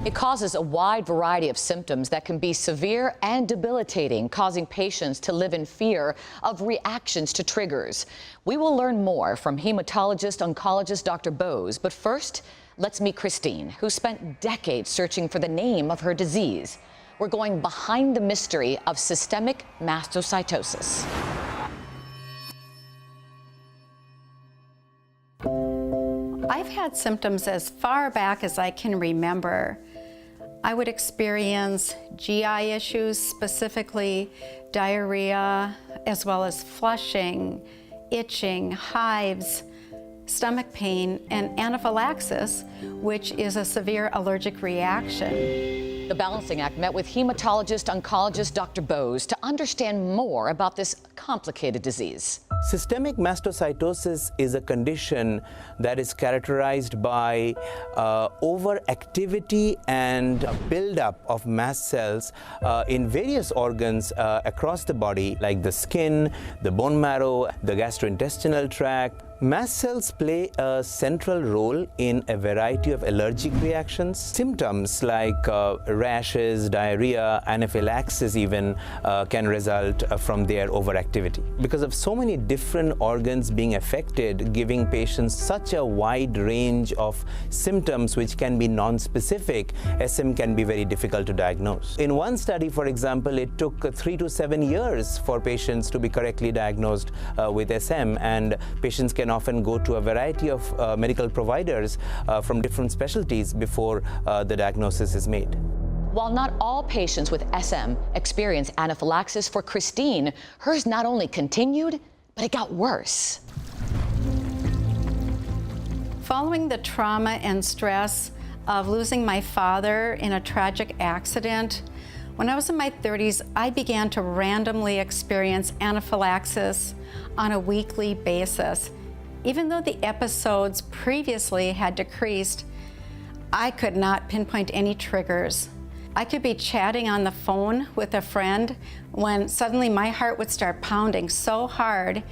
It causes a wide variety of symptoms that can be severe and debilitating, causing patients to live in fear of reactions to triggers. We will learn more from hematologist-oncologist Dr. Bose, but first, let's meet Kristine, who spent decades searching for the name of her disease. We're going behind the mystery of systemic mastocytosis. I've had symptoms as far back as I can remember. I would experience GI issues, specifically diarrhea, as well as flushing, itching, hives, stomach pain, and anaphylaxis, which is a severe allergic reaction. The Balancing Act met with hematologist-oncologist Dr. Bose to understand more about this complicated disease. Systemic mastocytosis is a condition that is characterized by overactivity and buildup of mast cells in various organs across the body, like the skin, the bone marrow, the gastrointestinal tract. Mast cells play a central role in a variety of allergic reactions. Symptoms like rashes, diarrhea, anaphylaxis even can result from their overactivity. Because of so many different organs being affected, giving patients such a wide range of symptoms which can be non-specific, SM can be very difficult to diagnose. In one study, for example, it took 3 to 7 years for patients to be correctly diagnosed with SM, and patients can often go to a variety of medical providers from different specialties before the diagnosis is made. While not all patients with SM experience anaphylaxis, for Kristine, hers not only continued, but it got worse. Following the trauma and stress of losing my father in a tragic accident, when I was in my 30s, I began to randomly experience anaphylaxis on a weekly basis. Even though the episodes previously had decreased, I could not pinpoint any triggers. I could be chatting on the phone with a friend when suddenly my heart would start pounding so hard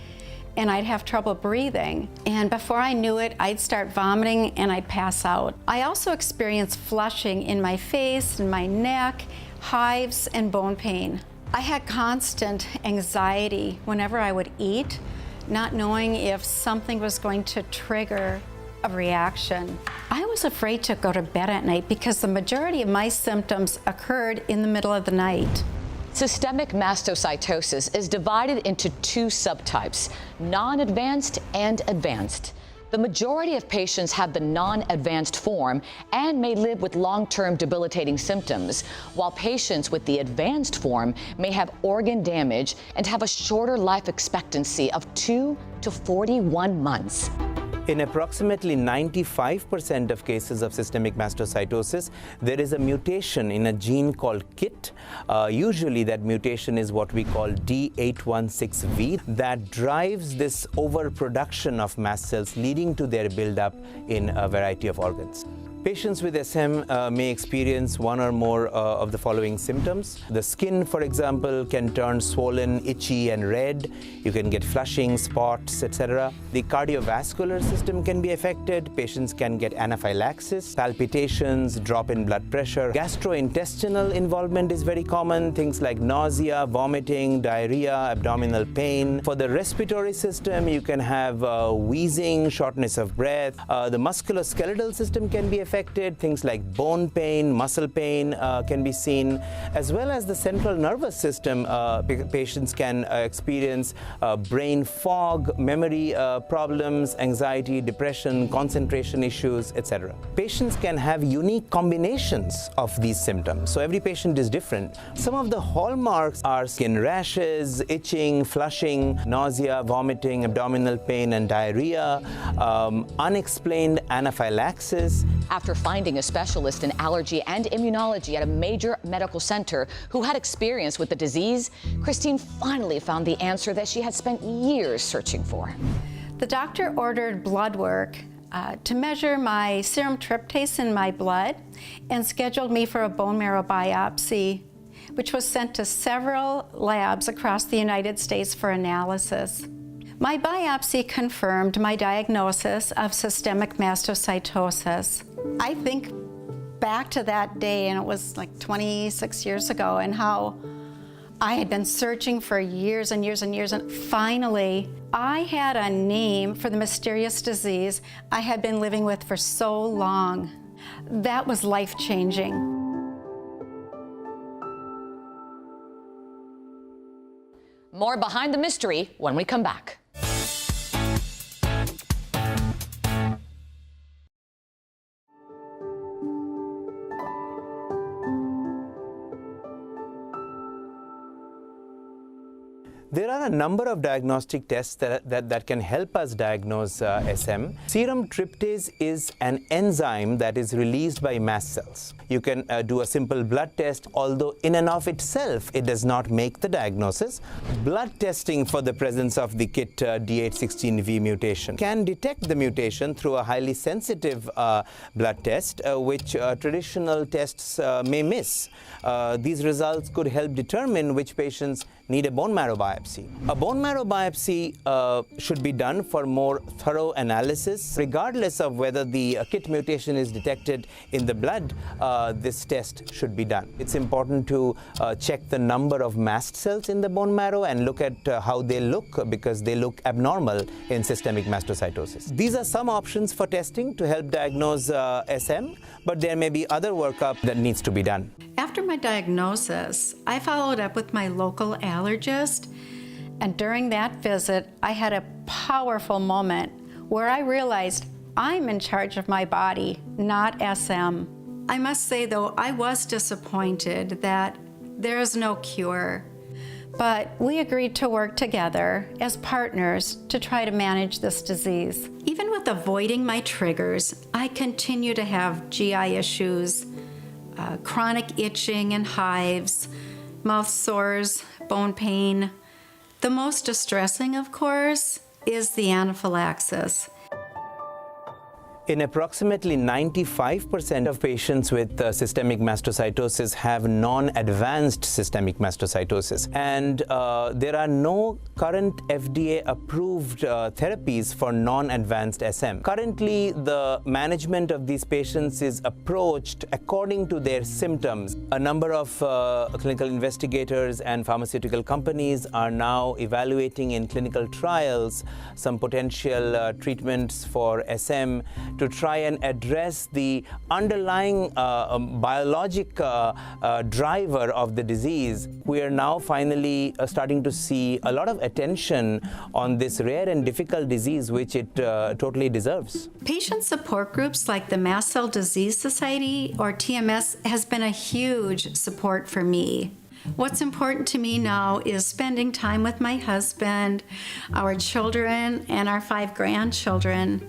and I'd have trouble breathing. And before I knew it, I'd start vomiting and I'd pass out. I also experienced flushing in my face and my neck, hives, and bone pain. I had constant anxiety whenever I would eat, not knowing if something was going to trigger a reaction. I was afraid to go to bed at night because the majority of my symptoms occurred in the middle of the night. Systemic mastocytosis is divided into 2 subtypes, non-advanced and advanced. The majority of patients have the non-advanced form and may live with long-term debilitating symptoms, while patients with the advanced form may have organ damage and have a shorter life expectancy of 2 to 41 months. In approximately 95% of cases of systemic mastocytosis, there is a mutation in a gene called KIT. Usually that mutation is what we call D816V, that drives this overproduction of mast cells, leading to their buildup in a variety of organs. Patients with SM may experience one or more of the following symptoms. The skin, for example, can turn swollen, itchy, and red. You can get flushing, spots, etc. The cardiovascular system can be affected. Patients can get anaphylaxis, palpitations, drop in blood pressure. Gastrointestinal involvement is very common. Things like nausea, vomiting, diarrhea, abdominal pain. For the respiratory system, you can have wheezing, shortness of breath. The musculoskeletal system can be affected. Things like bone pain, muscle pain can be seen, as well as the central nervous system. Patients can experience brain fog, memory problems, anxiety, depression, concentration issues, etc. Patients can have unique combinations of these symptoms, so every patient is different. Some of the hallmarks are skin rashes, itching, flushing, nausea, vomiting, abdominal pain, and diarrhea, unexplained anaphylaxis. After finding a specialist in allergy and immunology at a major medical center who had experience with the disease, Kristine finally found the answer that she had spent years searching for. The doctor ordered blood work to measure my serum tryptase in my blood and scheduled me for a bone marrow biopsy, which was sent to several labs across the United States for analysis. My biopsy confirmed my diagnosis of systemic mastocytosis. I think back to that day, and it was like 26 years ago, and how I had been searching for years and years and years, and finally, I had a name for the mysterious disease I had been living with for so long. That was life-changing. More Behind the Mystery when we come back. There are a number of diagnostic tests that can help us diagnose SM. Serum tryptase is an enzyme that is released by mast cells. You can do a simple blood test, although in and of itself it does not make the diagnosis. Blood testing for the presence of the KIT D816V mutation can detect the mutation through a highly sensitive blood test, which traditional tests may miss. These results could help determine which patients need a bone marrow biopsy. A bone marrow biopsy should be done for more thorough analysis. Regardless of whether the KIT mutation is detected in the blood, this test should be done. It's important to check the number of mast cells in the bone marrow and look at how they look, because they look abnormal in systemic mastocytosis. These are some options for testing to help diagnose SM, but there may be other workup that needs to be done. After my diagnosis, I followed up with my local allergist, and during that visit, I had a powerful moment where I realized I'm in charge of my body, not SM. I must say, though, I was disappointed that there is no cure, but we agreed to work together as partners to try to manage this disease. Even with avoiding my triggers, I continue to have GI issues, chronic itching and hives, mouth sores, bone pain. The most distressing, of course, is the anaphylaxis. In approximately 95% of patients with systemic mastocytosis have non-advanced systemic mastocytosis, and there are no current FDA-approved therapies for non-advanced SM. Currently, the management of these patients is approached according to their symptoms. A number of clinical investigators and pharmaceutical companies are now evaluating in clinical trials some potential treatments for SM to try and address the underlying biologic driver of the disease. We are now finally starting to see a lot of attention on this rare and difficult disease, which it totally deserves. Patient support groups like the Mast Cell Disease Society, or TMS, has been a huge support for me. What's important to me now is spending time with my husband, our children, and our 5 grandchildren.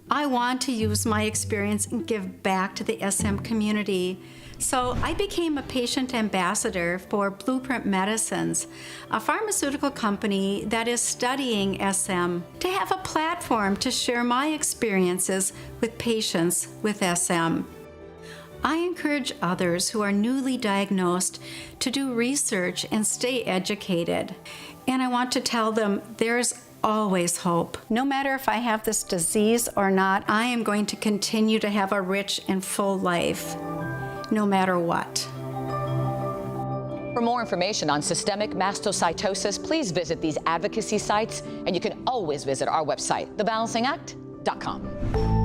I want to use my experience and give back to the SM community. So I became a patient ambassador for Blueprint Medicines, a pharmaceutical company that is studying SM, to have a platform to share my experiences with patients with SM. I encourage others who are newly diagnosed to do research and stay educated. And I want to tell them there's always hope. No matter if I have this disease or not, I am going to continue to have a rich and full life, no matter what. For more information on systemic mastocytosis, please visit these advocacy sites, and you can always visit our website, thebalancingAct.com.